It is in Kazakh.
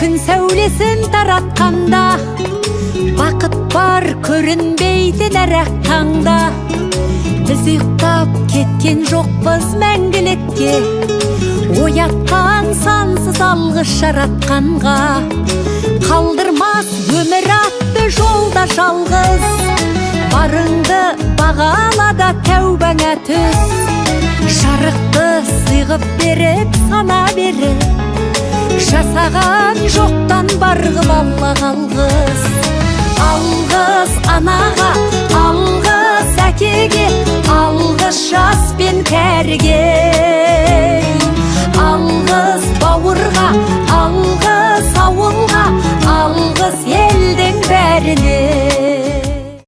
күн сәулесін таратқанда, бақыт бар көрінбейді нәрәк таңда. Біз ұйықтап кеткен жоқпыз мәңгілікке, оятқан сансыз алғыс жаратқанға. Қалдырмас өмір атты жолда жалғыз, барыңды бағалада тәубаңа түс. Жарықты сыйғып беріп сана беріп, жасаған жоқтан барғып алла қалғыз. Алғыз анаға, алғыз әкеге, алғыз жас пен кәріге. Алғыз бауырға, алғыз ауылға, алғыз елдің бәріне.